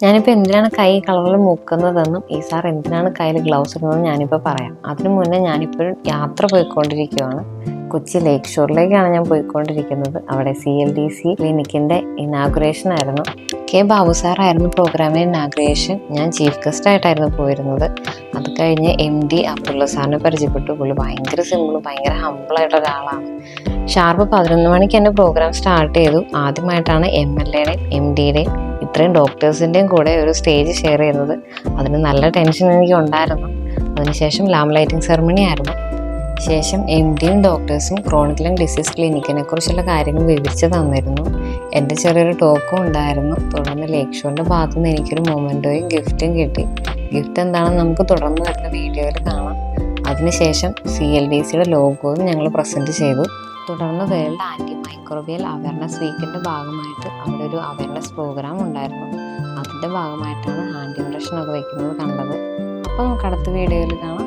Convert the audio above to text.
ഞാനിപ്പോൾ എന്തിനാണ് കൈ കളറിൽ മുക്കുന്നതെന്നും ഈ സാർ എന്തിനാണ് കയ്യിൽ ഗ്ലൗസ് ഇടുന്നതെന്നും ഞാനിപ്പോൾ പറയാം. അതിനു മുന്നേ ഞാനിപ്പോഴും യാത്ര പോയിക്കൊണ്ടിരിക്കുകയാണ്. കൊച്ചി ലേക്ക് ഷോറിലേക്കാണ് ഞാൻ പോയിക്കൊണ്ടിരിക്കുന്നത്. അവിടെ CLDC ക്ലിനിക്കിൻ്റെ ഇനാഗുറേഷൻ ആയിരുന്നു. കെ ബാബു സാറായിരുന്നു പ്രോഗ്രാമിൻ്റെ ഇനാഗുറേഷൻ. ഞാൻ ചീഫ് ഗസ്റ്റ് ആയിട്ടായിരുന്നു പോയിരുന്നത്. അത് കഴിഞ്ഞ് MD അബ്ദുള്ള സാറിനെ പരിചയപ്പെട്ടു. പുള്ളി ഭയങ്കര സിമ്പിളും ഭയങ്കര ഹമ്പിളായിട്ട് ഒരാളാണ്. ഷാർപ്പ് 11 മണിക്ക് എൻ്റെ പ്രോഗ്രാം സ്റ്റാർട്ട് ചെയ്തു. ആദ്യമായിട്ടാണ് MLAയുടെയും MDയുടെയും ഇത്രയും ഡോക്ടേഴ്സിൻ്റെയും കൂടെ ഒരു സ്റ്റേജ് ഷെയർ ചെയ്യുന്നത്. അതിന് നല്ല ടെൻഷൻ എനിക്ക് ഉണ്ടായിരുന്നു. അതിനുശേഷം ലാം ലൈറ്റിംഗ് സെറമണി ആയിരുന്നു. ശേഷം MDയും ഡോക്ടേഴ്സും ക്രോണിക് ലങ് ഡിസീസ് ക്ലിനിക്കിനെ കുറിച്ചുള്ള കാര്യങ്ങൾ വിവരിച്ച് തന്നിരുന്നു. എൻ്റെ ചെറിയൊരു ടോക്കും ഉണ്ടായിരുന്നു. തുടർന്ന് ലേക്ക് ഷോറിൻ്റെ ഭാഗത്തു നിന്ന് എനിക്കൊരു മൊമെൻറ്റോയും ഗിഫ്റ്റും കിട്ടി. ഗിഫ്റ്റ് എന്താണെന്ന് നമുക്ക് തുടർന്ന് വരുന്ന വീഡിയോയിൽ കാണാം. അതിനുശേഷം CLDCയുടെ ലോഗോയും ഞങ്ങൾ പ്രസൻറ്റ് ചെയ്തു. തുടർന്ന് വേൾഡ് ആൻറ്റി മൈക്രോബിയൽ അവയർനെസ് വീക്കിൻ്റെ ഭാഗമായിട്ട് അവിടെ ഒരു അവയർനെസ് പ്രോഗ്രാം ഉണ്ടായിരുന്നു. അതിൻ്റെ ഭാഗമായിട്ടാണ് ഹാൻഡ് ഇംപ്രഷനൊക്കെ വയ്ക്കുന്നത് കണ്ടത്. അപ്പോൾ നമുക്ക് അടുത്ത വീഡിയോയിൽ കാണാം.